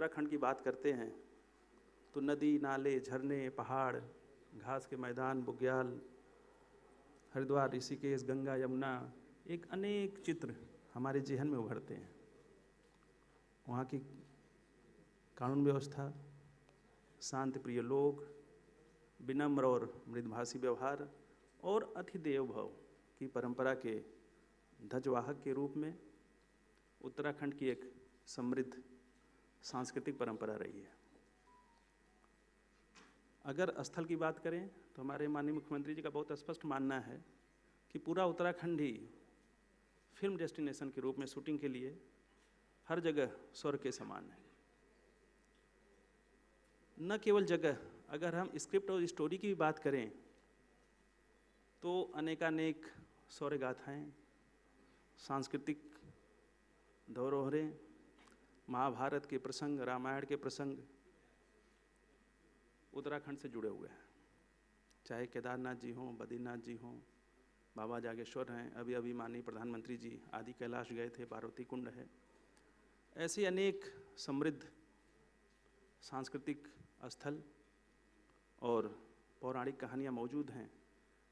उत्तराखंड की बात करते हैं तो नदी, नाले, झरने, पहाड़, घास के मैदान, बुग्याल, हरिद्वार, ऋषिकेश, गंगा, यमुना, एक अनेक चित्र हमारे जेहन में उभरते हैं। वहाँ की कानून व्यवस्था, शांति प्रिय लोग, विनम्र और मृदुभाषी व्यवहार और अतिदेव भव की परंपरा के ध्वजवाहक के रूप में उत्तराखंड की एक समृद्ध सांस्कृतिक परंपरा रही है। अगर स्थल की बात करें तो हमारे माननीय मुख्यमंत्री जी का बहुत स्पष्ट मानना है कि पूरा उत्तराखंड ही फिल्म डेस्टिनेशन के रूप में शूटिंग के लिए हर जगह स्वर्ग के समान है। न केवल जगह, अगर हम स्क्रिप्ट और स्टोरी की भी बात करें तो अनेकानेक शौर्य गाथाएँ, सांस्कृतिक धरोहरें, महाभारत के प्रसंग, रामायण के प्रसंग उत्तराखंड से जुड़े हुए हैं। चाहे केदारनाथ जी हों, बद्रीनाथ जी हों, बाबा जागेश्वर हैं, अभी अभी माननीय प्रधानमंत्री जी आदि कैलाश गए थे, पार्वती कुंड है। ऐसे अनेक समृद्ध सांस्कृतिक स्थल और पौराणिक कहानियाँ मौजूद हैं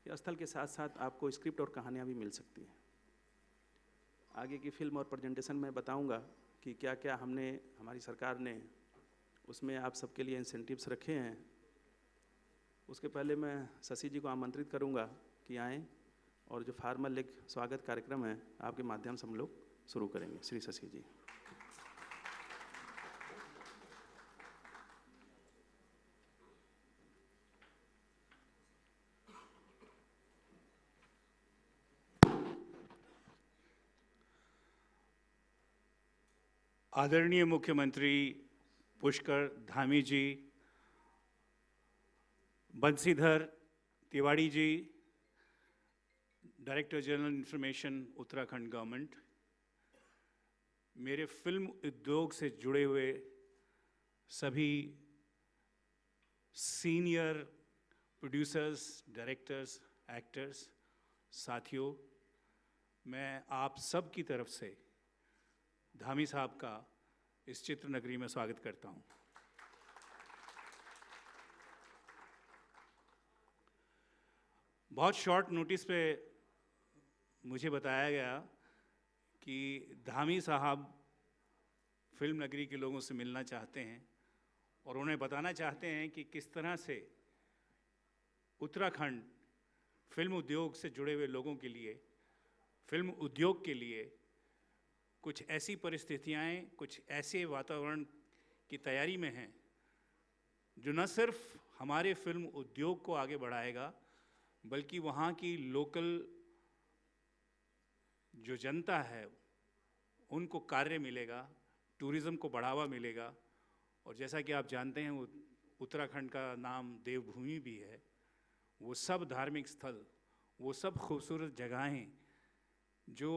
कि स्थल के साथ साथ आपको स्क्रिप्ट और कहानियाँ भी मिल सकती हैं। आगे की फिल्म और प्रेजेंटेशन में बताऊंगा कि क्या क्या हमारी सरकार ने उसमें आप सबके लिए इंसेंटिव्स रखे हैं। उसके पहले मैं शशि जी को आमंत्रित करूंगा कि आएँ और जो फार्मल एक स्वागत कार्यक्रम है आपके माध्यम से हम लोग शुरू करेंगे। श्री शशि जी। आदरणीय मुख्यमंत्री Pushkar Dhami ji, Bansidhar Tiwari ji, director general information Uttarakhand government, मेरे फिल्म उद्योग से जुड़े हुए सभी सीनियर प्रोड्यूसर्स, डायरेक्टर्स, एक्टर्स, साथियों, मैं आप सब की तरफ से धामी साहब का इस चित्र नगरी में स्वागत करता हूं। बहुत शॉर्ट नोटिस पे मुझे बताया गया कि धामी साहब फिल्म नगरी के लोगों से मिलना चाहते हैं और उन्हें बताना चाहते हैं कि किस तरह से उत्तराखंड फिल्म उद्योग से जुड़े हुए लोगों के लिए, फिल्म उद्योग के लिए कुछ ऐसी परिस्थितियाँ, कुछ ऐसे वातावरण की तैयारी में हैं जो न सिर्फ हमारे फिल्म उद्योग को आगे बढ़ाएगा बल्कि वहाँ की लोकल जो जनता है उनको कार्य मिलेगा, टूरिज़्म को बढ़ावा मिलेगा। और जैसा कि आप जानते हैं उत्तराखंड का नाम देवभूमि भी है। वो सब धार्मिक स्थल, वो सब खूबसूरत जगहें जो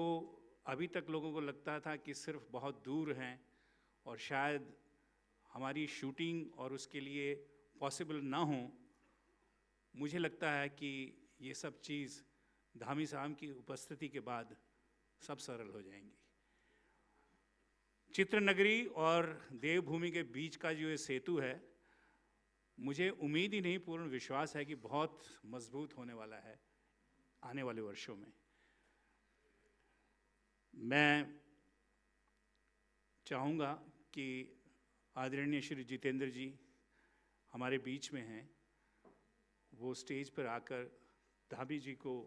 अभी तक लोगों को लगता था कि सिर्फ बहुत दूर हैं और शायद हमारी शूटिंग और उसके लिए पॉसिबल ना हो, मुझे लगता है कि ये सब चीज़ धामी साहब की उपस्थिति के बाद सब सरल हो जाएंगी। चित्रनगरी और देवभूमि के बीच का जो ये सेतु है, मुझे उम्मीद ही नहीं पूर्ण विश्वास है कि बहुत मजबूत होने वाला है आने वाले वर्षों में। मैं चाहूँगा कि आदरणीय श्री जितेंद्र जी हमारे बीच में हैं, वो स्टेज पर आकर धामी जी को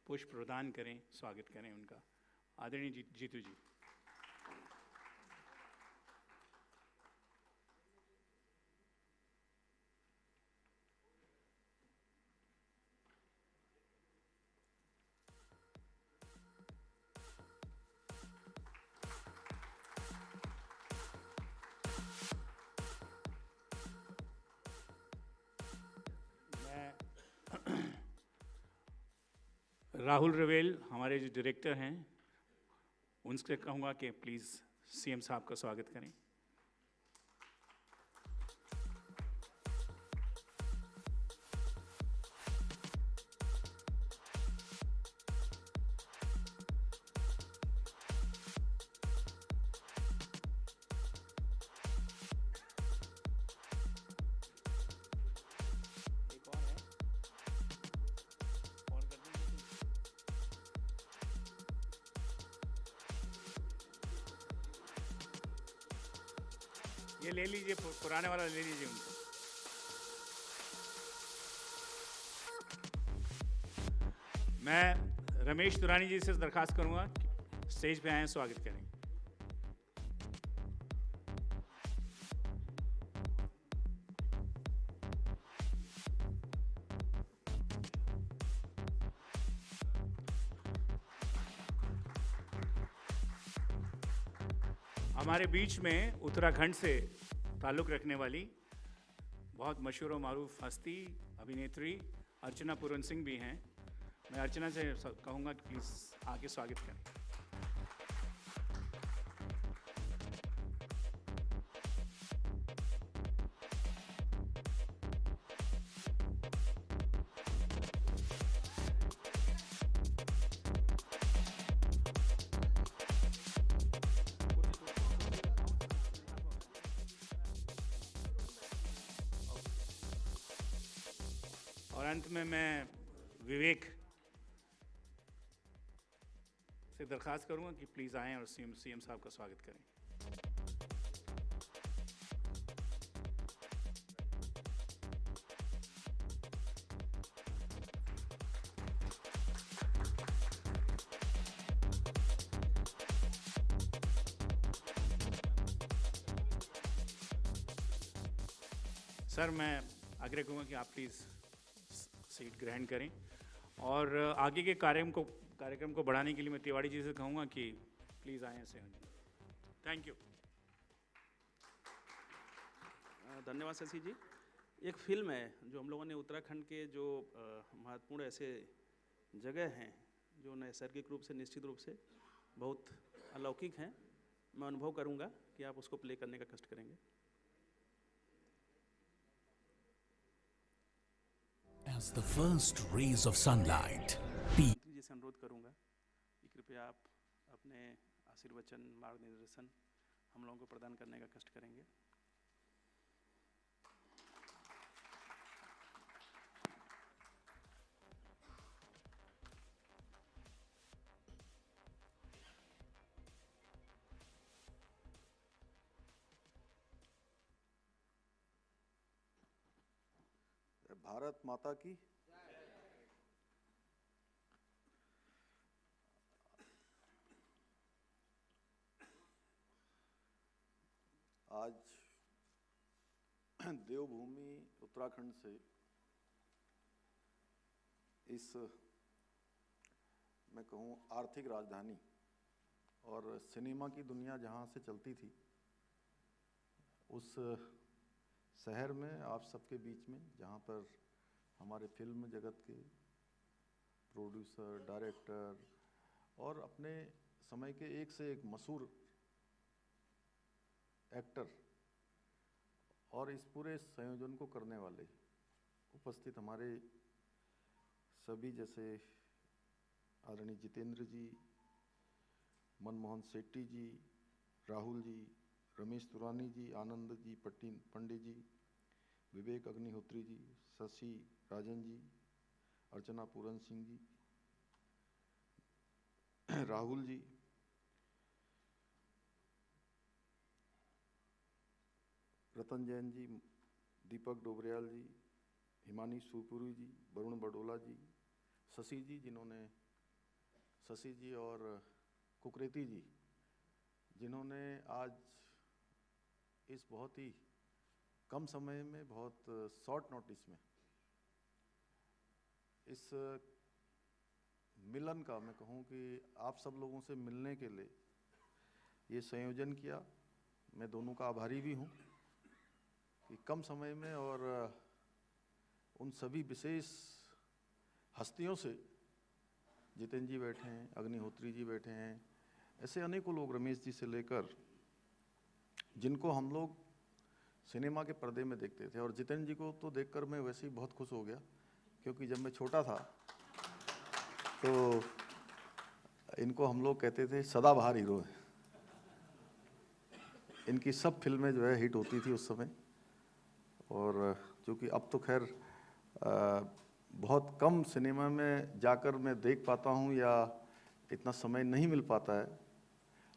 पुष्प प्रदान करें, स्वागत करें उनका। आदरणीय जीतू जी। राहुल रवेल हमारे जो डायरेक्टर हैं उनसे कहूँगा कि प्लीज़ सीएम साहब का स्वागत करें। ये ले लीजिए, पुराने वाला ले लीजिए उनको। मैं रमेश तुरानी जी से दरखास्त करूंगा कि स्टेज पे आए, स्वागत करेंगे। हमारे बीच में उत्तराखंड से ताल्लुक़ रखने वाली बहुत मशहूर और मारूफ हस्ती अभिनेत्री अर्चना पूरन सिंह भी हैं। मैं अर्चना से कहूँगा कि प्लीज़ आके स्वागत करें। और अंत में मैं विवेक से दरखास्त करूंगा कि प्लीज़ आएं और सीएम साहब का स्वागत करें। सर, मैं आग्रह करूंगा कि आप प्लीज़ सीट ग्रहण करें और आगे के कार्यक्रम को बढ़ाने के लिए मैं तिवारी जी से कहूँगा कि प्लीज़ आएँ ऐसे। Thank you. धन्यवाद शशि जी। एक फिल्म है जो हम लोगों ने उत्तराखंड के जो महत्वपूर्ण ऐसे जगह हैं जो नैसर्गिक रूप से निश्चित रूप से बहुत अलौकिक हैं, मैं अनुभव करूँगा कि आप उसको प्ले करने का कष्ट करेंगे। As the first rays of sunlight, जी से अनुरोध करूंगा कि कृपया आप अपने आशीर्वचन मार्गदर्शन हम लोगों को प्रदान करने का कष्ट करेंगे। भारत माता की। आज देवभूमि उत्तराखंड से इस मैं कहूँ आर्थिक राजधानी और सिनेमा की दुनिया जहाँ से चलती थी, उस शहर में आप सबके बीच में, जहाँ पर हमारे फिल्म जगत के प्रोड्यूसर, डायरेक्टर और अपने समय के एक से एक मशहूर एक्टर और इस पूरे संयोजन को करने वाले उपस्थित हमारे सभी, जैसे आदरणीय जितेंद्र जी, मनमोहन सेट्टी जी, राहुल जी, रमेश तुरानी जी, आनंद जी, पंडित जी, विवेक अग्निहोत्री जी, शशि राजन जी, अर्चना पूरन सिंह जी, राहुल जी, रतन जैन जी, दीपक डोबरियाल जी, हिमानी सुरपुरी जी, वरुण बडोला जी, शशि जी और कुकरेती जी, जिन्होंने आज इस बहुत ही कम समय में, बहुत शॉर्ट नोटिस में इस मिलन का, मैं कहूँ कि आप सब लोगों से मिलने के लिए ये संयोजन किया। मैं दोनों का आभारी भी हूँ कि कम समय में और उन सभी विशेष हस्तियों से, जितेंद्र जी बैठे हैं, अग्निहोत्री जी बैठे हैं, ऐसे अनेकों लोग, रमेश जी से लेकर, जिनको हम लोग सिनेमा के पर्दे में देखते थे। और जितेंद्र जी को तो देखकर मैं वैसे ही बहुत खुश हो गया, क्योंकि जब मैं छोटा था तो इनको हम लोग कहते थे सदाबहार हीरो है। इनकी सब फिल्में जो है हिट होती थी उस समय। और चूँकि अब तो खैर बहुत कम सिनेमा में जाकर मैं देख पाता हूँ या इतना समय नहीं मिल पाता है,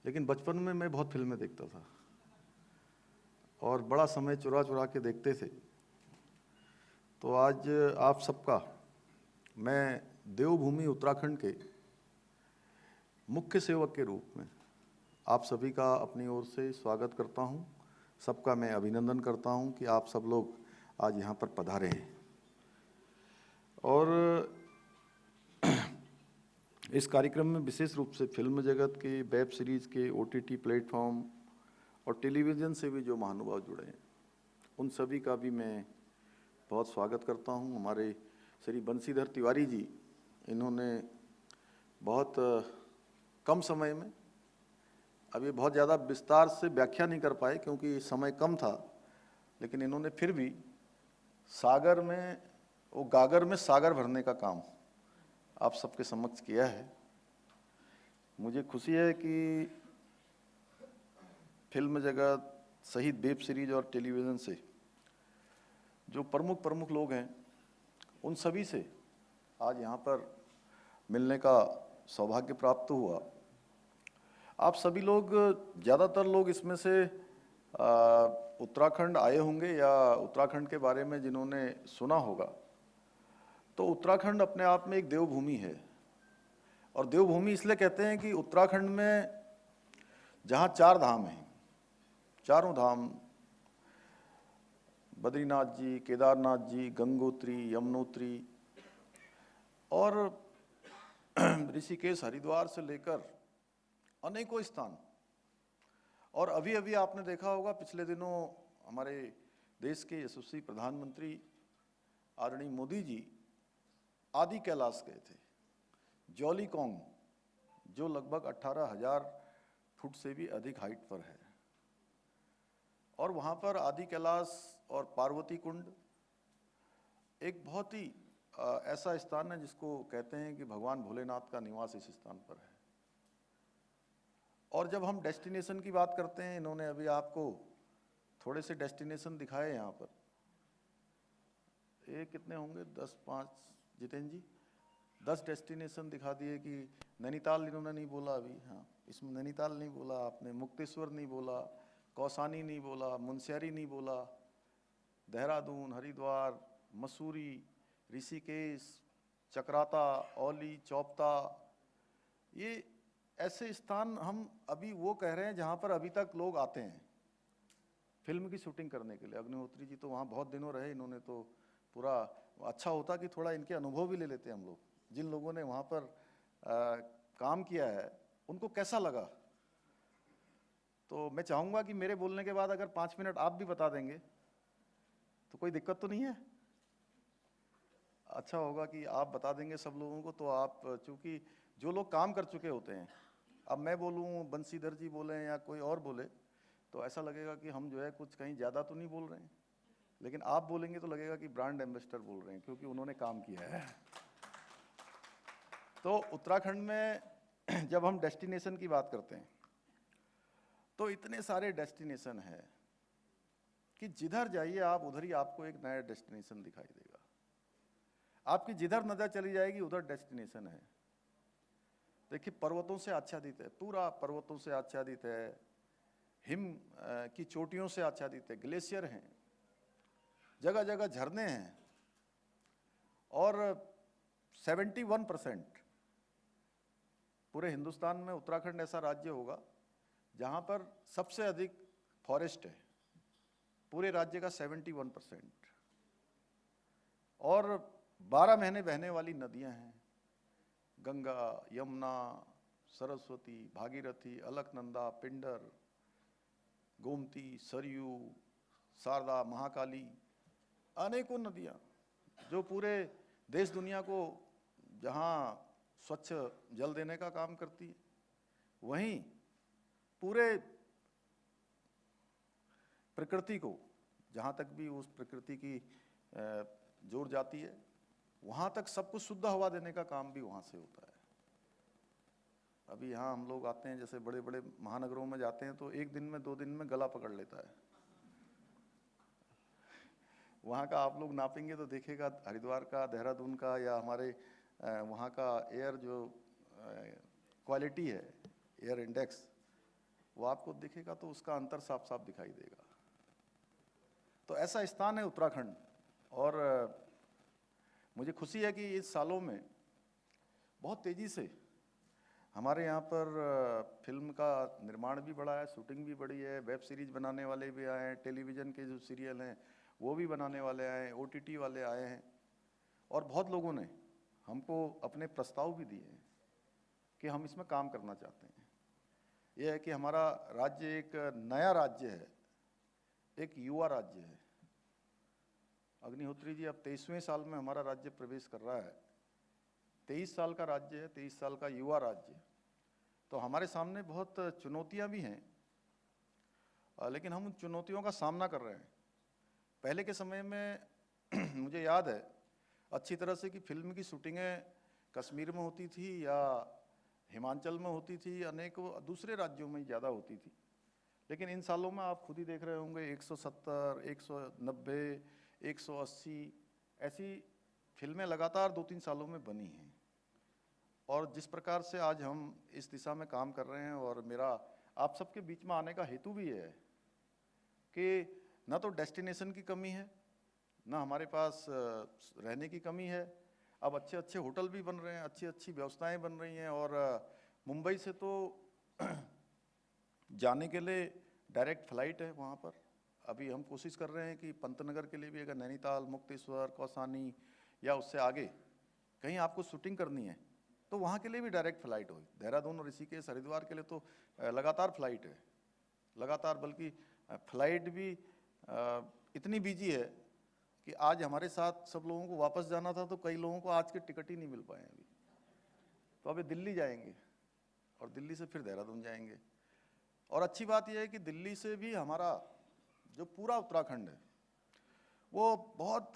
लेकिन बचपन में मैं बहुत फिल्में देखता था। और बड़ा समय चुरा चुरा के देखते थे। तो आज आप सबका मैं देवभूमि उत्तराखंड के मुख्य सेवक के रूप में आप सभी का अपनी ओर से स्वागत करता हूं। सबका मैं अभिनंदन करता हूं कि आप सब लोग आज यहाँ पर पधारे हैं। और इस कार्यक्रम में विशेष रूप से फिल्म जगत के, वेब सीरीज़ के, OTT प्लेटफॉर्म और टेलीविज़न से भी जो महानुभाव जुड़े हैं, उन सभी का भी मैं बहुत स्वागत करता हूं। हमारे श्री बंशीधर तिवारी जी, इन्होंने बहुत कम समय में, अब ये बहुत ज़्यादा विस्तार से व्याख्या नहीं कर पाए क्योंकि समय कम था, लेकिन इन्होंने फिर भी सागर में, वो गागर में सागर भरने का काम आप सबके समक्ष किया है। मुझे खुशी है कि फिल्म जगत सहित वेब सीरीज और टेलीविज़न से जो प्रमुख लोग हैं, उन सभी से आज यहाँ पर मिलने का सौभाग्य प्राप्त हुआ। आप सभी लोग, ज़्यादातर लोग इसमें से उत्तराखंड आए होंगे या उत्तराखंड के बारे में जिन्होंने सुना होगा, तो उत्तराखंड अपने आप में एक देवभूमि है। और देवभूमि इसलिए कहते हैं कि उत्तराखंड में जहाँ 4 धाम हैं, चारों धाम, बद्रीनाथ जी, केदारनाथ जी, गंगोत्री, यमुनोत्री और ऋषिकेश, हरिद्वार से लेकर अनेकों स्थान। और अभी अभी आपने देखा होगा, पिछले दिनों हमारे देश के यशस्वी प्रधानमंत्री आदरणीय मोदी जी आदि कैलाश गए थे, जौलीकोंग, जो लगभग 18,000 फुट से भी अधिक हाइट पर है। और वहाँ पर आदि कैलाश और पार्वती कुंड एक बहुत ही ऐसा स्थान है जिसको कहते हैं कि भगवान भोलेनाथ का निवास इस स्थान पर है। और जब हम डेस्टिनेशन की बात करते हैं, इन्होंने अभी आपको थोड़े से डेस्टिनेशन दिखाए यहाँ पर। ये कितने होंगे? 10-5 जितेंद्र जी, 10 डेस्टिनेशन दिखा दिए कि नैनीताल इन्होंने नहीं बोला अभी। हाँ, इसमें नैनीताल नहीं बोला आपने, मुक्तेश्वर नहीं बोला, कौसानी नहीं बोला, मुनस्यारी नहीं बोला, देहरादून, हरिद्वार, मसूरी, ऋषिकेश, चक्राता, औली, चौपता, ये ऐसे स्थान हम अभी वो कह रहे हैं जहाँ पर अभी तक लोग आते हैं फिल्म की शूटिंग करने के लिए। अग्निहोत्री जी तो वहाँ बहुत दिनों रहे, इन्होंने तो पूरा, अच्छा होता कि थोड़ा इनके अनुभव भी ले लेते हम लोग। जिन लोगों ने वहाँ पर काम किया है उनको कैसा लगा। तो मैं चाहूँगा कि मेरे बोलने के बाद अगर 5 मिनट आप भी बता देंगे तो कोई दिक्कत तो नहीं है। अच्छा होगा कि आप बता देंगे सब लोगों को। तो आप, चूँकि जो लोग काम कर चुके होते हैं, अब मैं बोलूँ, बंशीधर जी बोलें या कोई और बोले, तो ऐसा लगेगा कि हम जो है कुछ कहीं ज़्यादा तो नहीं बोल रहे हैं, लेकिन आप बोलेंगे तो लगेगा कि ब्रांड एम्बेसडर बोल रहे हैं, क्योंकि उन्होंने काम किया है। तो उत्तराखंड में जब हम डेस्टिनेशन की बात करते हैं तो इतने सारे डेस्टिनेशन है कि जिधर जाइए आप, उधर ही आपको एक नया डेस्टिनेशन दिखाई देगा। आपकी जिधर नजर चली जाएगी उधर डेस्टिनेशन है। देखिए, पर्वतों से आच्छादित है, पूरा पर्वतों से आच्छादित है, हिम की चोटियों से आच्छादित है, ग्लेशियर हैं, जगह जगह झरने हैं। और 71% पूरे हिंदुस्तान में उत्तराखंड ऐसा राज्य होगा जहाँ पर सबसे अधिक फॉरेस्ट है, पूरे राज्य का 71%। और 12 महीने बहने वाली नदियाँ हैं, गंगा, यमुना, सरस्वती, भागीरथी, अलकनंदा, पिंडर, गोमती, सरयू, शारदा, महाकाली, अनेकों नदियाँ जो पूरे देश दुनिया को जहाँ स्वच्छ जल देने का काम करती है, वहीं पूरे प्रकृति को, जहाँ तक भी उस प्रकृति की जोर जाती है, वहाँ तक सब कुछ शुद्ध हवा देने का काम भी वहाँ से होता है। अभी यहाँ हम लोग आते हैं, जैसे बड़े बड़े महानगरों में जाते हैं तो 1 दिन में 2 दिन में गला पकड़ लेता है। वहाँ का आप लोग नापेंगे तो देखेगा, हरिद्वार का, देहरादून का, या हमारे वहाँ का एयर जो क्वालिटी है, एयर इंडेक्स, वो आपको दिखेगा तो उसका अंतर साफ साफ दिखाई देगा। तो ऐसा स्थान है उत्तराखंड। और मुझे खुशी है कि इस सालों में बहुत तेज़ी से हमारे यहाँ पर फिल्म का निर्माण भी बढ़ा है, शूटिंग भी बढ़ी है, वेब सीरीज़ बनाने वाले भी आए हैं, टेलीविज़न के जो सीरियल हैं वो भी बनाने वाले आए हैं, OTT वाले आए हैं, और बहुत लोगों ने हमको अपने प्रस्ताव भी दिए हैं कि हम इसमें काम करना चाहते हैं। यह है कि हमारा राज्य एक नया राज्य है, एक युवा राज्य है। अग्निहोत्री जी अब 23वें साल में हमारा राज्य प्रवेश कर रहा है। 23 साल का राज्य है, 23 साल का युवा राज्य। तो हमारे सामने बहुत चुनौतियां भी हैं, लेकिन हम उन चुनौतियों का सामना कर रहे हैं। पहले के समय में मुझे याद है अच्छी तरह से कि फिल्म की शूटिंगें कश्मीर में होती थी या हिमाचल में होती थी, अनेकों दूसरे राज्यों में ज़्यादा होती थी। लेकिन इन सालों में आप खुद ही देख रहे होंगे 170, 190, 180 ऐसी फिल्में लगातार 2-3 सालों में बनी हैं। और जिस प्रकार से आज हम इस दिशा में काम कर रहे हैं, और मेरा आप सबके बीच में आने का हेतु भी है कि न तो डेस्टिनेशन की कमी है, न हमारे पास रहने की कमी है। अब अच्छे अच्छे होटल भी बन रहे हैं, अच्छी अच्छी व्यवस्थाएं बन रही हैं, और मुंबई से तो जाने के लिए डायरेक्ट फ़्लाइट है वहाँ पर। अभी हम कोशिश कर रहे हैं कि पंतनगर के लिए भी अगर नैनीताल, मुक्तेश्वर, कौसानी या उससे आगे कहीं आपको शूटिंग करनी है तो वहाँ के लिए भी डायरेक्ट फ़्लाइट हो। देहरादून और ऋषिकेश, हरिद्वार के लिए तो लगातार फ़्लाइट है, लगातार। बल्कि फ़्लाइट भी इतनी बिजी है कि आज हमारे साथ सब लोगों को वापस जाना था तो कई लोगों को आज के टिकट ही नहीं मिल पाए अभी। तो अभी दिल्ली जाएंगे और दिल्ली से फिर देहरादून जाएंगे। और अच्छी बात यह है कि दिल्ली से भी हमारा जो पूरा उत्तराखंड है वो बहुत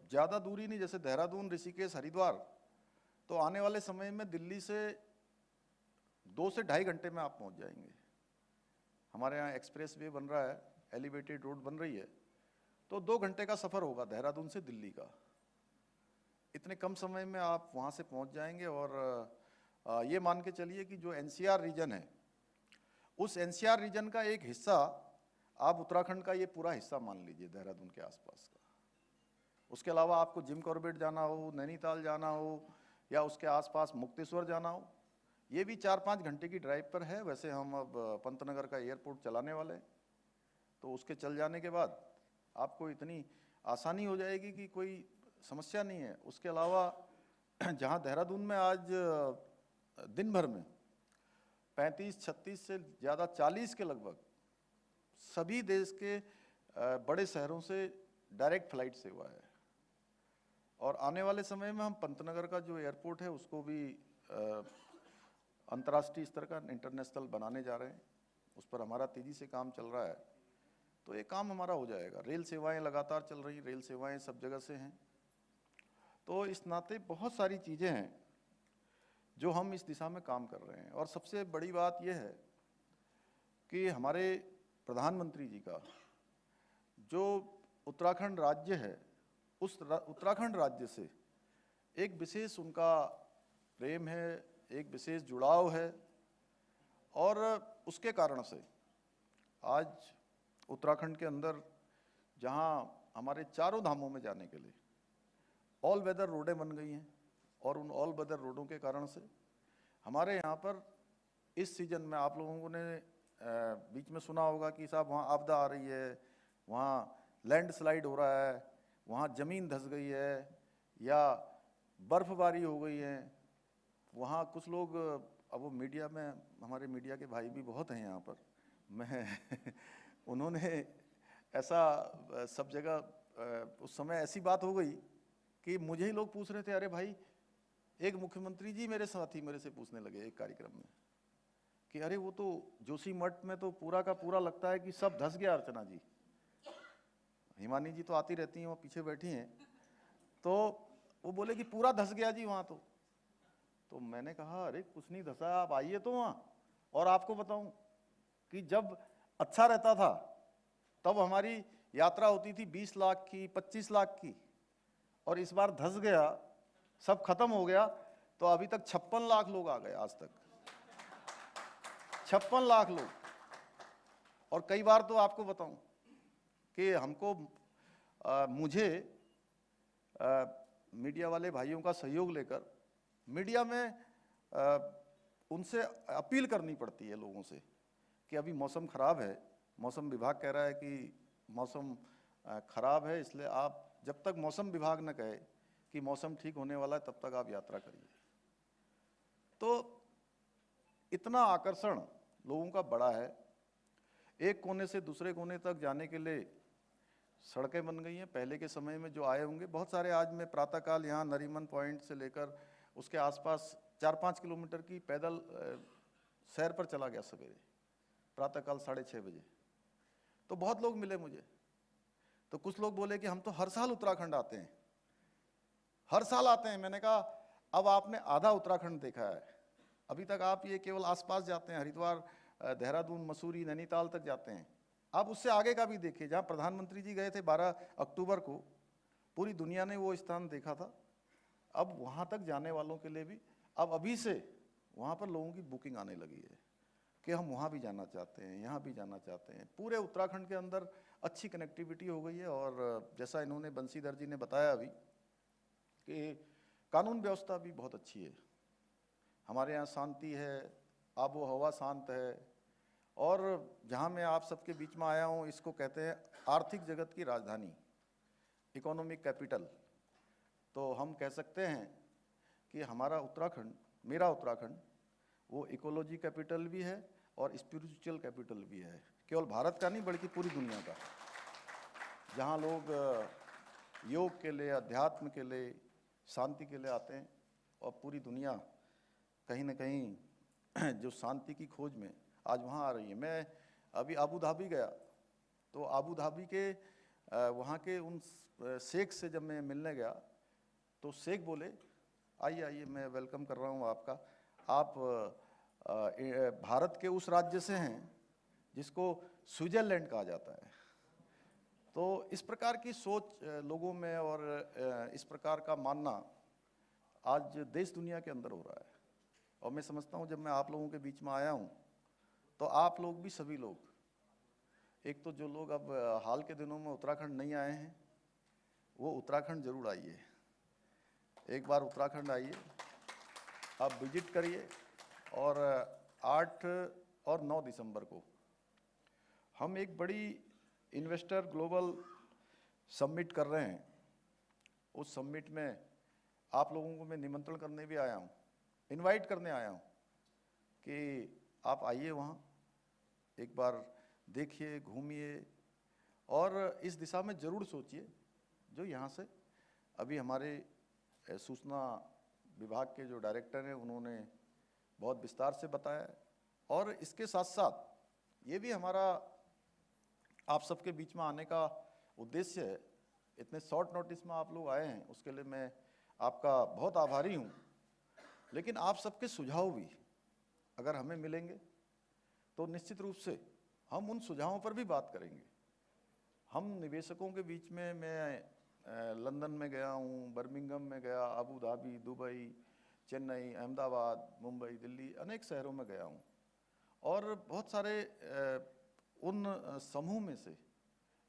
ज़्यादा दूरी नहीं, जैसे देहरादून, ऋषिकेश, हरिद्वार, तो आने वाले समय में दिल्ली से 2 से ढाई घंटे में आप पहुंच जाएंगे। हमारे यहाँ एक्सप्रेस वे बन रहा है, एलिवेटेड रोड बन रही है, तो 2 घंटे का सफ़र होगा देहरादून से दिल्ली का। इतने कम समय में आप वहाँ से पहुँच जाएंगे। और ये मान के चलिए कि जो NCR रीजन है, उस NCR रीजन का एक हिस्सा आप उत्तराखंड का ये पूरा हिस्सा मान लीजिए, देहरादून के आसपास का। उसके अलावा आपको जिम कॉर्बेट जाना हो, नैनीताल जाना हो, या उसके आसपास मुक्तेश्वर जाना हो, ये भी 4-5 घंटे की ड्राइव पर है। वैसे हम अब पंतनगर का एयरपोर्ट चलाने वाले हैं, तो उसके चल जाने के बाद आपको इतनी आसानी हो जाएगी कि कोई समस्या नहीं है। उसके अलावा जहाँ देहरादून में आज दिन भर में 35-36 से ज़्यादा 40 के लगभग सभी देश के बड़े शहरों से डायरेक्ट फ़्लाइट सेवा है। और आने वाले समय में हम पंतनगर का जो एयरपोर्ट है उसको भी अंतर्राष्ट्रीय स्तर का, इंटरनेशनल बनाने जा रहे हैं। उस पर हमारा तेज़ी से काम चल रहा है, तो ये काम हमारा हो जाएगा। रेल सेवाएं लगातार चल रही, रेल सेवाएं सब जगह से हैं। तो इस नाते बहुत सारी चीज़ें हैं जो हम इस दिशा में काम कर रहे हैं। और सबसे बड़ी बात यह है कि हमारे प्रधानमंत्री जी का जो उत्तराखंड राज्य है, उस उत्तराखंड राज्य से एक विशेष उनका प्रेम है, एक विशेष जुड़ाव है। और उसके कारण से आज उत्तराखंड के अंदर जहां हमारे चारों धामों में जाने के लिए ऑल वेदर रोडें बन गई हैं, और उन ऑल वेदर रोडों के कारण से हमारे यहाँ पर इस सीज़न में आप लोगों ने बीच में सुना होगा कि साहब वहाँ आपदा आ रही है, वहाँ लैंडस्लाइड हो रहा है, वहाँ ज़मीन धंस गई है, या बर्फ़बारी हो गई है। वहाँ कुछ लोग, अब वो मीडिया में, हमारे मीडिया के भाई भी बहुत हैं यहाँ पर, मैं उन्होंने ऐसा सब जगह उस समय ऐसी बात हो गई कि मुझे ही लोग पूछ रहे थे, अरे भाई, एक मुख्यमंत्री जी मेरे साथी मेरे से पूछने लगे एक कार्यक्रम में कि अरे वो तो जोशीमठ में तो पूरा का पूरा लगता है कि सब धंस गया अर्चना जी। हिमानी जी तो आती रहती हैं, वो पीछे बैठी हैं, तो वो बोले कि पूरा धंस गया जी वहाँ। तो मैंने कहा अरे कुछ नहीं धंसा, आप आइए तो वहाँ, और आपको बताऊं कि जब अच्छा रहता था तब हमारी यात्रा होती थी 20 लाख की, 25 लाख की, और इस बार धंस गया, सब खत्म हो गया, तो अभी तक 56 लाख लोग आ गए आज तक, 56 लाख लोग। और कई बार तो आपको बताऊं कि हमको मुझे मीडिया वाले भाइयों का सहयोग लेकर मीडिया में उनसे अपील करनी पड़ती है लोगों से कि अभी मौसम ख़राब है, मौसम विभाग कह रहा है कि मौसम ख़राब है, इसलिए आप जब तक मौसम विभाग न कहे कि मौसम ठीक होने वाला है तब तक आप यात्रा करिए। तो इतना आकर्षण लोगों का बड़ा है, एक कोने से दूसरे कोने तक जाने के लिए सड़कें बन गई हैं। पहले के समय में जो आए होंगे बहुत सारे, आज मैं प्रातःकाल यहाँ नरीमन पॉइंट से लेकर उसके आसपास 4-5 किलोमीटर की पैदल सैर पर चला गया सवेरे प्रातःकाल 6:30 बजे। तो बहुत लोग मिले मुझे, तो कुछ लोग बोले कि हम तो हर साल उत्तराखंड आते हैं, हर साल आते हैं। मैंने कहा अब आपने आधा उत्तराखंड देखा है, अभी तक आप ये केवल आसपास जाते हैं, हरिद्वार, देहरादून, मसूरी, नैनीताल तक जाते हैं। आप उससे आगे का भी देखिए, जहाँ प्रधानमंत्री जी गए थे 12 अक्टूबर को, पूरी दुनिया ने वो स्थान देखा था। अब वहाँ तक जाने वालों के लिए भी अब अभी से वहाँ पर लोगों की बुकिंग आने लगी है कि हम वहाँ भी जाना चाहते हैं, यहाँ भी जाना चाहते हैं। पूरे उत्तराखंड के अंदर अच्छी कनेक्टिविटी हो गई है। और जैसा इन्होंने बंशीधर जी ने बताया अभी कि कानून व्यवस्था भी बहुत अच्छी है, हमारे यहाँ शांति है, आबो हवा शांत है। और जहाँ मैं आप सबके बीच में आया हूँ, इसको कहते हैं आर्थिक जगत की राजधानी, इकोनॉमिक कैपिटल। तो हम कह सकते हैं कि हमारा उत्तराखंड, मेरा उत्तराखंड, वो इकोलॉजी कैपिटल भी है और स्पिरिचुअल कैपिटल भी है। केवल भारत का नहीं बल्कि पूरी दुनिया का, जहाँ लोग योग के लिए, अध्यात्म के लिए, शांति के लिए आते हैं। और पूरी दुनिया कहीं ना कहीं जो शांति की खोज में आज वहाँ आ रही है। मैं अभी आबू धाबी गया, तो आबू धाबी के वहाँ के उन शेख से जब मैं मिलने गया तो शेख बोले आइए आइए, मैं वेलकम कर रहा हूँ आपका, आप भारत के उस राज्य से हैं जिसको स्विट्ज़रलैंड कहा जाता है। तो इस प्रकार की सोच लोगों में और इस प्रकार का मानना आज देश दुनिया के अंदर हो रहा है। और मैं समझता हूँ जब मैं आप लोगों के बीच में आया हूँ तो आप लोग भी, सभी लोग, एक तो जो लोग अब हाल के दिनों में उत्तराखंड नहीं आए हैं वो उत्तराखंड जरूर आइए, एक बार उत्तराखंड आइए, आप विजिट करिए। और 8 और 9 दिसंबर को हम एक बड़ी इन्वेस्टर ग्लोबल समिट कर रहे हैं। उस समिट में आप लोगों को मैं निमंत्रण करने भी आया हूँ, इनवाइट करने आया हूँ कि आप आइए, वहाँ एक बार देखिए, घूमिए और इस दिशा में ज़रूर सोचिए जो यहाँ से अभी हमारे सूचना विभाग के जो डायरेक्टर हैं उन्होंने बहुत विस्तार से बताया। और इसके साथ साथ ये भी हमारा आप सबके बीच में आने का उद्देश्य है। इतने शॉर्ट नोटिस में आप लोग आए हैं, उसके लिए मैं आपका बहुत आभारी हूँ। लेकिन आप सबके सुझाव भी अगर हमें मिलेंगे तो निश्चित रूप से हम उन सुझावों पर भी बात करेंगे। हम निवेशकों के बीच में, मैं लंदन में गया हूँ, बर्मिंघम में गया, Abu Dhabi, Dubai, Chennai, Ahmedabad, Mumbai, Delhi, अनेक शहरों में गया हूँ। और बहुत सारे उन समूह में से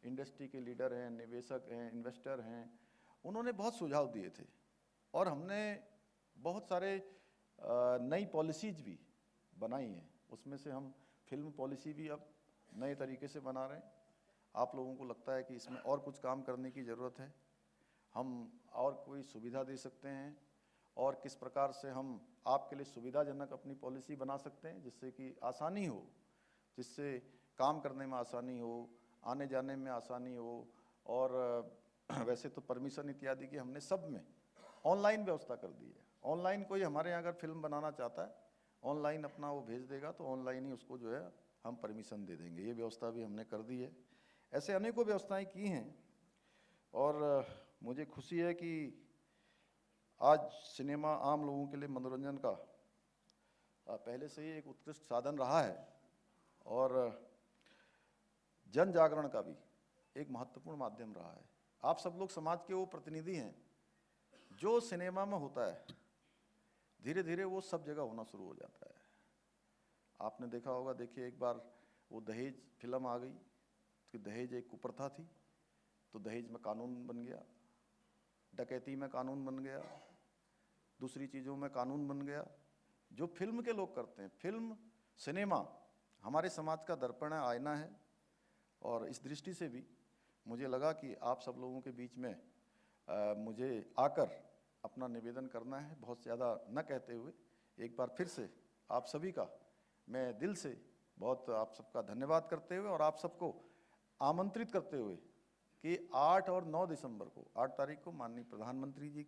इंडस्ट्री के लीडर हैं, निवेशक हैं, इन्वेस्टर हैं, उन्होंने बहुत सुझाव दिए थे। और हमने बहुत सारे नई पॉलिसीज भी बनाई हैं। उसमें से हम फिल्म पॉलिसी भी अब नए तरीके से बना रहे हैं। आप लोगों को लगता है कि इसमें और कुछ काम करने की ज़रूरत है, हम और कोई सुविधा दे सकते हैं, और किस प्रकार से हम आपके लिए सुविधाजनक अपनी पॉलिसी बना सकते हैं जिससे कि आसानी हो, जिससे काम करने में आसानी हो, आने जाने में आसानी हो। और वैसे तो परमिशन इत्यादि की हमने सब में ऑनलाइन व्यवस्था कर दी है। ऑनलाइन कोई हमारे यहाँ अगर फिल्म बनाना चाहता है, ऑनलाइन अपना वो भेज देगा तो ऑनलाइन ही उसको जो है हम परमिशन दे देंगे, ये व्यवस्था भी हमने कर दी है। ऐसे अनेकों व्यवस्थाएं की हैं। और मुझे खुशी है कि आज सिनेमा आम लोगों के लिए मनोरंजन का पहले से ही एक उत्कृष्ट साधन रहा है और जन जागरण का भी एक महत्वपूर्ण माध्यम रहा है। आप सब लोग समाज के वो प्रतिनिधि हैं जो सिनेमा में होता है, धीरे धीरे वो सब जगह होना शुरू हो जाता है। आपने देखा होगा, देखिए एक बार वो दहेज फिल्म आ गई, कि दहेज एक कुप्रथा थी, तो दहेज में कानून बन गया, डकैती में कानून बन गया, दूसरी चीज़ों में कानून बन गया। जो फिल्म के लोग करते हैं, फिल्म सिनेमा हमारे समाज का दर्पण है, आईना है। और इस दृष्टि से भी मुझे लगा कि आप सब लोगों के बीच में मुझे आकर अपना निवेदन करना है, बहुत ज़्यादा न कहते हुए एक बार फिर से आप सभी का मैं दिल से बहुत आप सबका धन्यवाद करते हुए और आप सबको आमंत्रित करते हुए कि 8 और 9 दिसंबर को, 8 तारीख को माननीय प्रधानमंत्री जी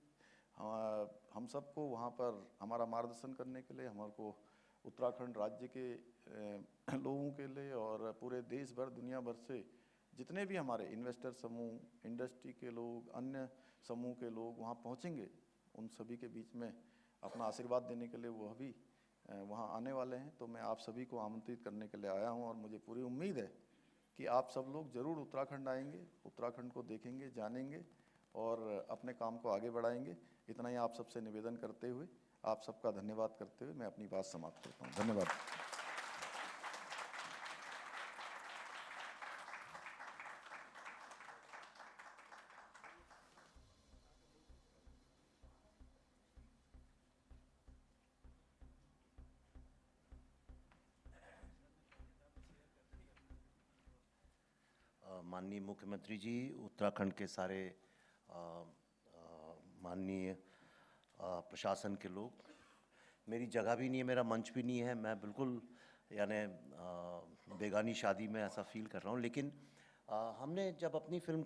हम सबको वहाँ पर हमारा मार्गदर्शन करने के लिए, हमारे को उत्तराखंड राज्य के लोगों के लिए और पूरे देश भर दुनिया भर से जितने भी हमारे इन्वेस्टर समूह, इंडस्ट्री के लोग, अन्य समूह के लोग वहाँ पहुँचेंगे, उन सभी के बीच में अपना आशीर्वाद देने के लिए वह भी वहाँ आने वाले हैं। तो मैं आप सभी को आमंत्रित करने के लिए आया हूँ और मुझे पूरी उम्मीद है कि आप सब लोग ज़रूर उत्तराखंड आएंगे, उत्तराखंड को देखेंगे, जानेंगे और अपने काम को आगे बढ़ाएंगे। इतना ही आप सबसे निवेदन करते हुए, आप सबका धन्यवाद करते हुए मैं अपनी बात समाप्त करता हूँ। धन्यवाद। माननीय मुख्यमंत्री जी, उत्तराखंड के सारे माननीय प्रशासन के लोग, मेरी जगह भी नहीं है, मेरा मंच भी नहीं है, मैं बिल्कुल यानी बेगानी शादी में ऐसा फील कर रहा हूँ। लेकिन हमने जब अपनी फिल्म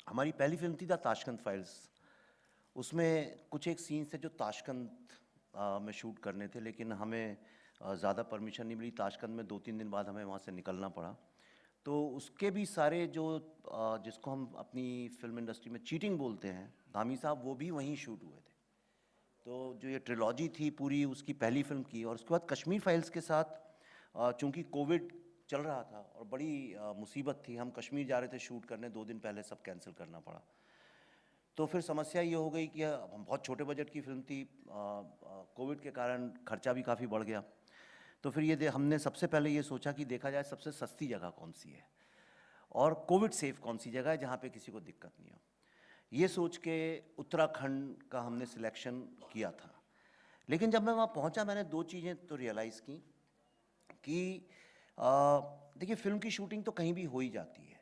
हमारी पहली फिल्म थी द ताशकंद फाइल्स, उसमें कुछ एक सीन्स थे जो ताशकंद में शूट करने थे, लेकिन हमें ज़्यादा परमिशन नहीं मिली। ताशकंद में 2-3 दिन बाद हमें वहाँ से निकलना पड़ा। तो उसके भी सारे जो जिसको हम अपनी फिल्म इंडस्ट्री में चीटिंग बोलते हैं, धामी साहब, वो भी वहीं शूट हुए थे। तो जो ये ट्रिलॉजी थी पूरी, उसकी पहली फिल्म की। और उसके बाद कश्मीर फाइल्स के साथ चूँकि कोविड चल रहा था और बड़ी मुसीबत थी, हम कश्मीर जा रहे थे शूट करने, 2 दिन पहले सब कैंसिल करना पड़ा। तो फिर समस्या ये हो गई कि हम बहुत छोटे बजट की फिल्म थी, कोविड के कारण खर्चा भी काफ़ी बढ़ गया। तो फिर हमने सबसे पहले ये सोचा कि देखा जाए सबसे सस्ती जगह कौन सी है और कोविड सेफ कौन सी जगह है जहाँ पे किसी को दिक्कत नहीं हो। ये सोच के उत्तराखंड का हमने सिलेक्शन किया था। लेकिन जब मैं वहाँ पहुँचा, मैंने 2 चीज़ें तो रियलाइज़ की कि देखिए, फिल्म की शूटिंग तो कहीं भी हो ही जाती है।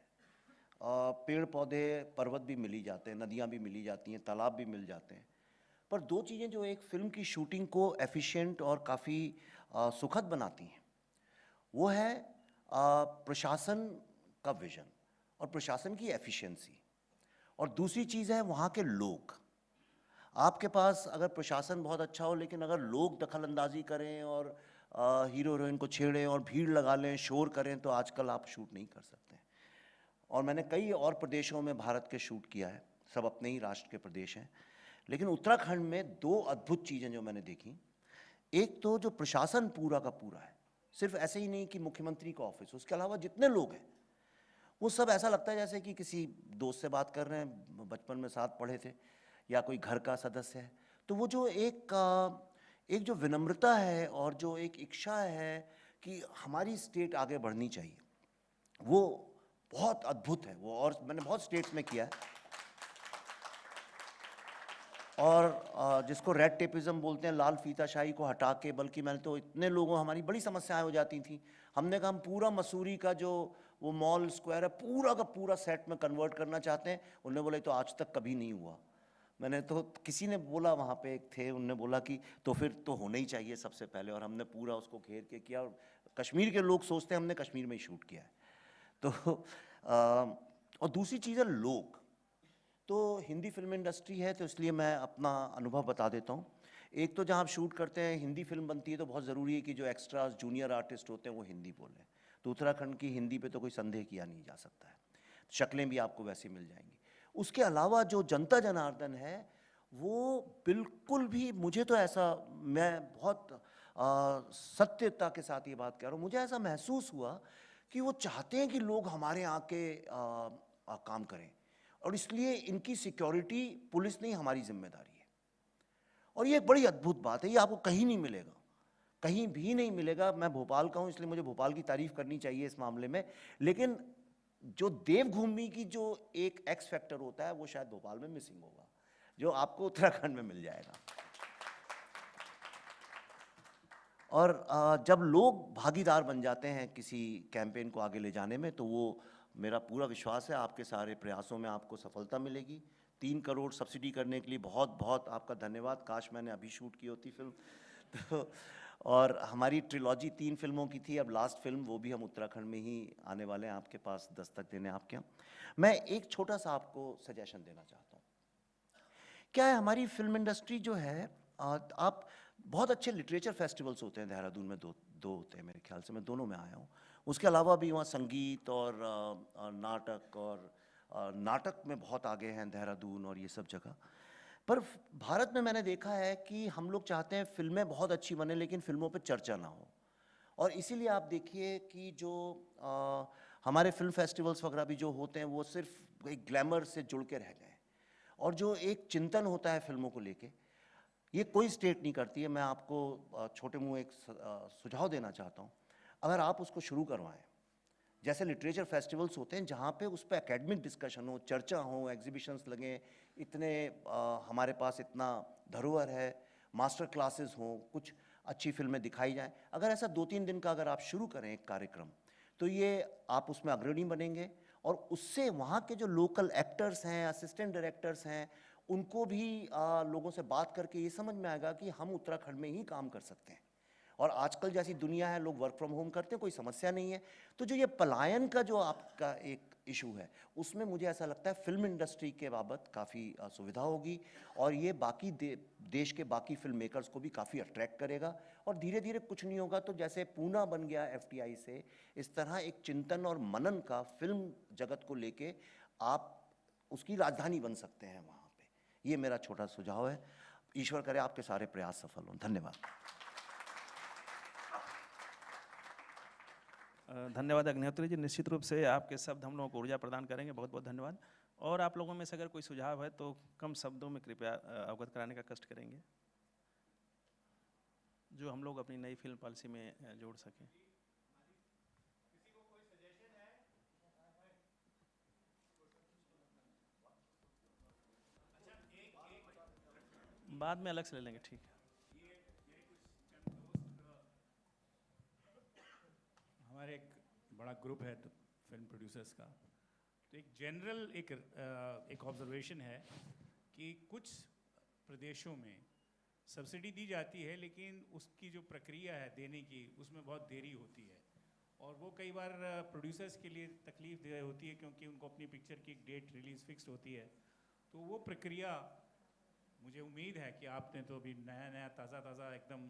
पेड़ पौधे, पर्वत भी मिल ही जाते हैं, नदियाँ भी मिल ही जाती हैं, तालाब भी मिल जाते हैं। पर 2 चीज़ें जो एक फिल्म की शूटिंग को एफिशिएंट और काफ़ी सुखद बनाती हैं, वो है प्रशासन का विजन और प्रशासन की एफिशिएंसी, और दूसरी चीज़ है वहाँ के लोग। आपके पास अगर प्रशासन बहुत अच्छा हो, लेकिन अगर लोग दखल अंदाजी करें और हीरो हीरोइन को छेड़ें और भीड़ लगा लें, शोर करें, तो आजकल आप शूट नहीं कर सकते। और मैंने कई और प्रदेशों में भारत के शूट किया है, सब अपने ही राष्ट्र के प्रदेश हैं, लेकिन उत्तराखंड में 2 अद्भुत चीज़ें जो मैंने देखी। एक तो जो प्रशासन पूरा का पूरा है, सिर्फ ऐसे ही नहीं कि मुख्यमंत्री का ऑफिस, उसके अलावा जितने लोग हैं वो सब ऐसा लगता है जैसे कि किसी दोस्त से बात कर रहे हैं, बचपन में साथ पढ़े थे, या कोई घर का सदस्य है। तो वो जो एक जो विनम्रता है और जो एक इच्छा है कि हमारी स्टेट आगे बढ़नी चाहिए, वो बहुत अद्भुत है वो। और मैंने बहुत स्टेट्स में किया है। और जिसको रेड टेपिज्म बोलते हैं, लाल फीताशाही को हटा के, बल्कि मैंने तो इतने लोगों, हमारी बड़ी समस्याएं हो जाती थी, हमने कहा हम पूरा मसूरी का जो वो मॉल स्क्वायर है पूरा का पूरा सेट में कन्वर्ट करना चाहते हैं। उन्होंने बोला तो आज तक कभी नहीं हुआ। मैंने तो, किसी ने बोला, वहाँ पे एक थे, उनने बोला कि तो फिर तो होना ही चाहिए सबसे पहले, और हमने पूरा उसको घेर के किया। और कश्मीर के लोग सोचते हैं हमने कश्मीर में ही शूट किया है। तो और दूसरी चीज़ है लोग। तो हिंदी फिल्म इंडस्ट्री है, तो इसलिए मैं अपना अनुभव बता देता हूँ। एक तो जहाँ आप शूट करते हैं, हिंदी फिल्म बनती है, तो बहुत ज़रूरी है कि जो एक्स्ट्रास, जूनियर आर्टिस्ट होते हैं, वो हिंदी बोलें। तो उत्तराखंड की हिंदी पे तो कोई संदेह किया नहीं जा सकता है, शक्लें भी आपको वैसे मिल जाएंगी। उसके अलावा जो जनता जनार्दन है, वो बिल्कुल भी, मुझे तो ऐसा, मैं बहुत सत्यता के साथ ये बात कह रहा हूँ, मुझे ऐसा महसूस हुआ कि वो चाहते हैं कि लोग हमारे यहाँ के काम करें, और इसलिए इनकी सिक्योरिटी पुलिस नहीं, हमारी जिम्मेदारी है। और ये एक बड़ी अद्भुत बात है, ये आपको कहीं नहीं मिलेगा, कहीं भी नहीं मिलेगा। मैं भोपाल का हूँ, इसलिए मुझे भोपाल की तारीफ करनी चाहिए इस मामले में। लेकिन जो देवभूमि की जो एक एक्स फैक्टर होता है वो शायद भोपाल में मिसिंग होगा, जो आपको उत्तराखंड में मिल जाएगा। और जब लोग भागीदार बन जाते हैं किसी कैंपेन को आगे ले जाने में, तो वो मेरा पूरा विश्वास है आपके सारे प्रयासों में आपको सफलता मिलेगी। 3 करोड़ सब्सिडी करने के लिए बहुत बहुत आपका धन्यवाद। काश मैंने अभी शूट की होती फिल्म तो। और हमारी ट्रिलॉजी 3 फिल्मों की थी, अब लास्ट फिल्म वो भी हम उत्तराखंड में ही आने वाले हैं आपके पास दस्तक देने आपके यहाँ। मैं एक छोटा सा आपको सजेशन देना चाहता हूँ। क्या है, हमारी फिल्म इंडस्ट्री जो है, आप बहुत अच्छे लिटरेचर फेस्टिवल्स होते हैं देहरादून में, दो होते हैं मेरे ख्याल से, मैं दोनों में आया हूँ। उसके अलावा भी वहाँ संगीत और नाटक, और नाटक में बहुत आगे हैं देहरादून और ये सब जगह। पर भारत में मैंने देखा है कि हम लोग चाहते हैं फिल्में बहुत अच्छी बने लेकिन फिल्मों पे चर्चा ना हो, और इसीलिए आप देखिए कि जो हमारे फिल्म फेस्टिवल्स वगैरह भी जो होते हैं वो सिर्फ एक ग्लैमर से जुड़ के रह गए, और जो एक चिंतन होता है फिल्मों को लेके, ये कोई स्टेट नहीं करती है। मैं आपको छोटे मुँह एक सुझाव देना चाहता हूँ, अगर आप उसको शुरू करवाएं, जैसे लिटरेचर फेस्टिवल्स होते हैं जहाँ पे उस पर एकेडमिक डिस्कशन हो, चर्चा हो, एग्जीबिशंस लगें, इतने हमारे पास इतना धरोहर है, मास्टर क्लासेस हों, कुछ अच्छी फिल्में दिखाई जाएं। अगर ऐसा 2-3 दिन का अगर आप शुरू करें एक कार्यक्रम, तो ये आप उसमें अग्रणी बनेंगे, और उससे वहाँ के जो लोकल एक्टर्स हैं, असिस्टेंट डायरेक्टर्स हैं, उनको भी लोगों से बात करके ये समझ में आएगा कि हम उत्तराखंड में ही काम कर सकते हैं। और आजकल जैसी दुनिया है, लोग वर्क फ्रॉम होम करते हैं, कोई समस्या नहीं है। तो जो ये पलायन का जो आपका एक इशू है, उसमें मुझे ऐसा लगता है फिल्म इंडस्ट्री के बाबत काफ़ी सुविधा होगी, और ये बाकी देश के बाकी फिल्म मेकर्स को भी काफ़ी अट्रैक्ट करेगा। और धीरे धीरे कुछ नहीं होगा तो जैसे पूना बन गया FTI से, इस तरह एक चिंतन और मनन का फिल्म जगत को लेके आप उसकी राजधानी बन सकते हैं वहाँ पे। ये मेरा छोटा सुझाव है। ईश्वर करे आपके सारे प्रयास सफल हों। धन्यवाद। धन्यवाद अग्निहोत्री जी। निश्चित रूप से आपके शब्द हम लोगों को ऊर्जा प्रदान करेंगे। बहुत बहुत धन्यवाद। और आप लोगों में से अगर कोई सुझाव है तो कम शब्दों में कृपया अवगत कराने का कष्ट करेंगे, जो हम लोग अपनी नई फिल्म पॉलिसी में जोड़ सकें। बाद में अलग से ले लेंगे, ठीक है। हमारे एक बड़ा ग्रुप है फिल्म प्रोड्यूसर्स का, तो एक जनरल एक ऑब्जर्वेशन है कि कुछ प्रदेशों में सब्सिडी दी जाती है लेकिन उसकी जो प्रक्रिया है देने की, उसमें बहुत देरी होती है, और वो कई बार प्रोड्यूसर्स के लिए तकलीफ देह होती है, क्योंकि उनको अपनी पिक्चर की एक डेट रिलीज़ फिक्स्ड होती है। तो वो प्रक्रिया, मुझे उम्मीद है कि आपने तो अभी नया ताज़ा एकदम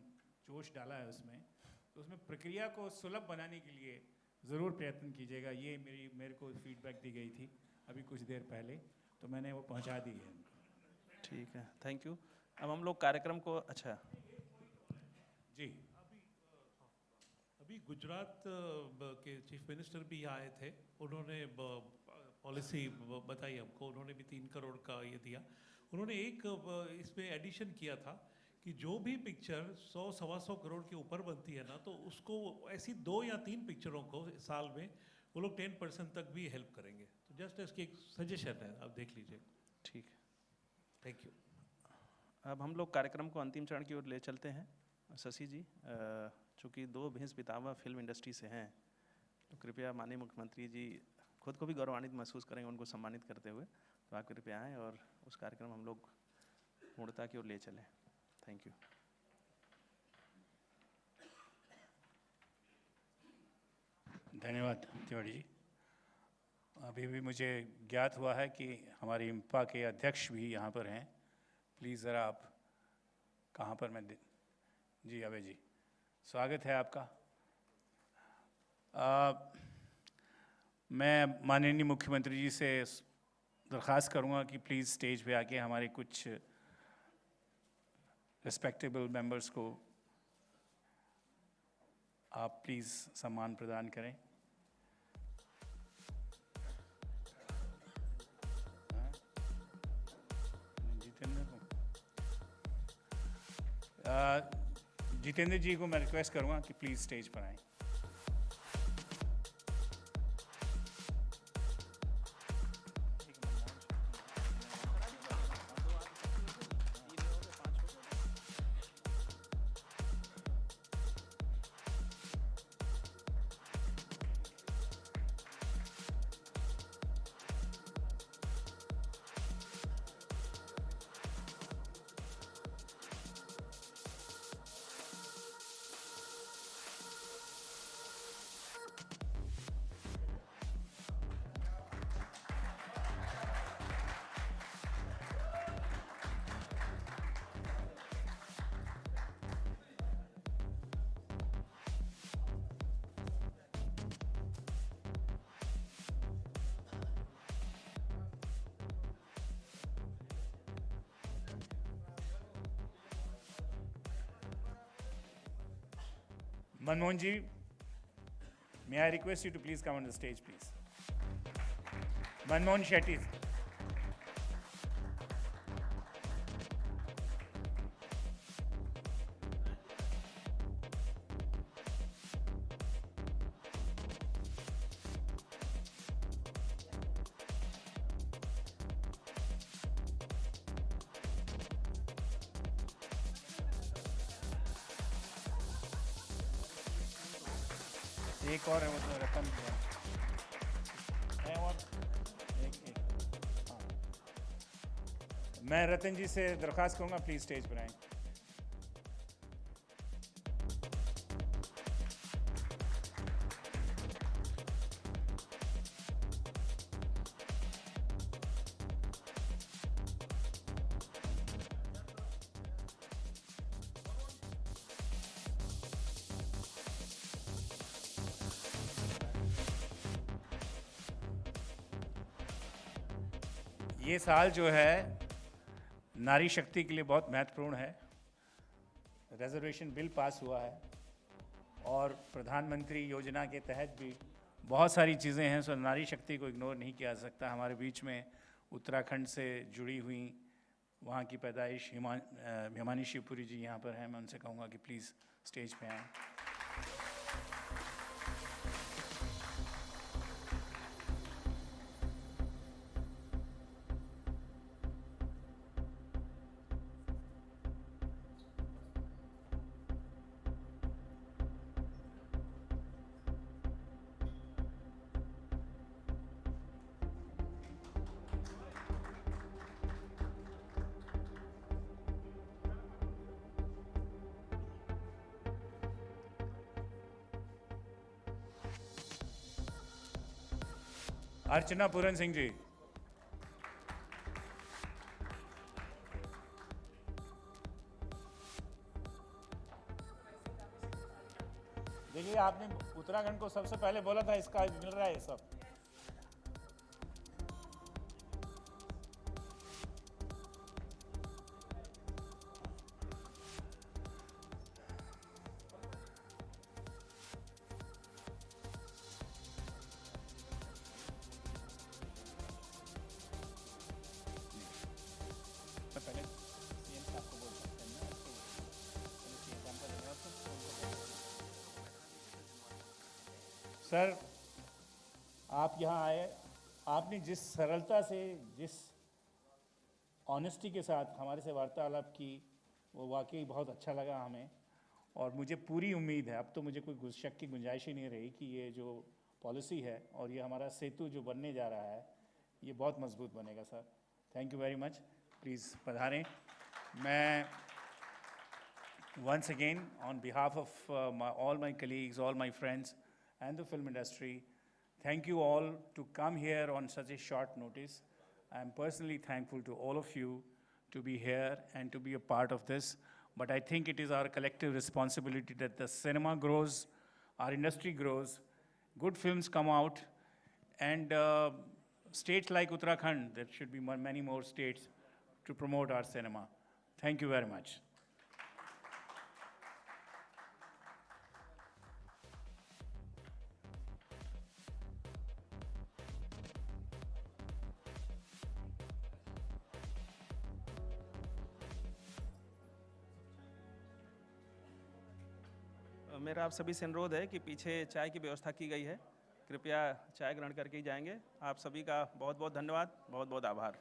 जोश डाला है उसमें, तो उसमें प्रक्रिया को सुलभ बनाने के लिए ज़रूर प्रयत्न कीजिएगा। ये मेरे को फीडबैक दी गई थी अभी कुछ देर पहले, तो मैंने वो पहुंचा दी है। ठीक है, थैंक यू। अब हम लोग कार्यक्रम को, अच्छा जी, अभी गुजरात के चीफ मिनिस्टर भी आए थे, उन्होंने पॉलिसी बताई हमको, उन्होंने भी 3 करोड़ का ये दिया। उन्होंने एक इसमें एडिशन किया था कि जो भी पिक्चर 100-125 करोड़ के ऊपर बनती है ना, तो उसको ऐसी 2 या 3 पिक्चरों को साल में वो लोग 10% तक भी हेल्प करेंगे। तो जस्ट इसकी एक सजेशन है, आप देख लीजिए। ठीक है, थैंक यू। अब हम लोग कार्यक्रम को अंतिम चरण की ओर ले चलते हैं। शशि जी, चूँकि 2 भैंस पितामह फिल्म इंडस्ट्री से हैं, तो कृपया माननीय मुख्यमंत्री जी खुद को भी गौरवान्वित महसूस करेंगे उनको सम्मानित करते हुए, तो आप कृपया आएँ और उस कार्यक्रम हम लोग पूर्णता की ओर ले चलें। Thank you. धन्यवाद तिवारी जी। अभी भी मुझे ज्ञात हुआ है कि हमारी इंपा के अध्यक्ष भी यहाँ पर हैं। प्लीज़ ज़रा आप कहाँ पर, मैं जी अभय जी, स्वागत है आपका। मैं माननीय मुख्यमंत्री जी से दरख्वास्त करूँगा कि प्लीज़ स्टेज पे आके हमारे कुछ रिस्पेक्टेबल मेंबर्स को आप प्लीज़ सम्मान प्रदान करें। जितेंद्र जी को मैं रिक्वेस्ट करूँगा कि प्लीज़ स्टेज पर आएं। Manmohan ji, may I request you to please come on the stage, please. Manmohan Shetty. एक और है वो तो रतन है और एक हाँ। मैं रतन जी से दरख्वास्त करूँगा प्लीज़ स्टेज पर आएं। ये साल जो है नारी शक्ति के लिए बहुत महत्वपूर्ण है। रिजर्वेशन बिल पास हुआ है और प्रधानमंत्री योजना के तहत भी बहुत सारी चीज़ें हैं, सो नारी शक्ति को इग्नोर नहीं किया जा सकता। हमारे बीच में उत्तराखंड से जुड़ी हुई वहाँ की पैदाइश हिमानी शिवपुरी जी यहाँ पर हैं। मैं उनसे कहूँगा कि प्लीज़ स्टेज पे आएँ। अर्चना पूरन सिंह जी। देखिए, आपने उत्तराखंड को सबसे पहले बोला था इसका मिल रहा है ये सब। पहले सीएम साहब को बोल सकते हैं ना, तो एग्जाम्पल देना सर। आप यहाँ आए, आपने जिस सरलता से, जिस ऑनेस्टी के साथ हमारे से वार्तालाप की, वो वाकई बहुत अच्छा लगा हमें। और मुझे पूरी उम्मीद है, अब तो मुझे कोई शक की गुंजाइश ही नहीं रही कि ये जो पॉलिसी है और ये हमारा सेतु जो बनने जा रहा है, ये बहुत मजबूत बनेगा sir. Thank you very much. Please पधारें। मैं once again on behalf of all my colleagues, all my friends and the film industry, thank you all to come here on such a short notice. I am personally thankful to all of you to be here and to be a part of this. But I think it is our collective responsibility that the cinema grows, our industry grows, good films come out, and states like Uttarakhand, there should be many more states to promote our cinema. Thank you very much. मेरा आप सभी से अनुरोध है कि पीछे चाय की व्यवस्था की गई है, कृपया चाय ग्रहण करके ही जाएंगे। आप सभी का बहुत बहुत धन्यवाद, बहुत बहुत आभार।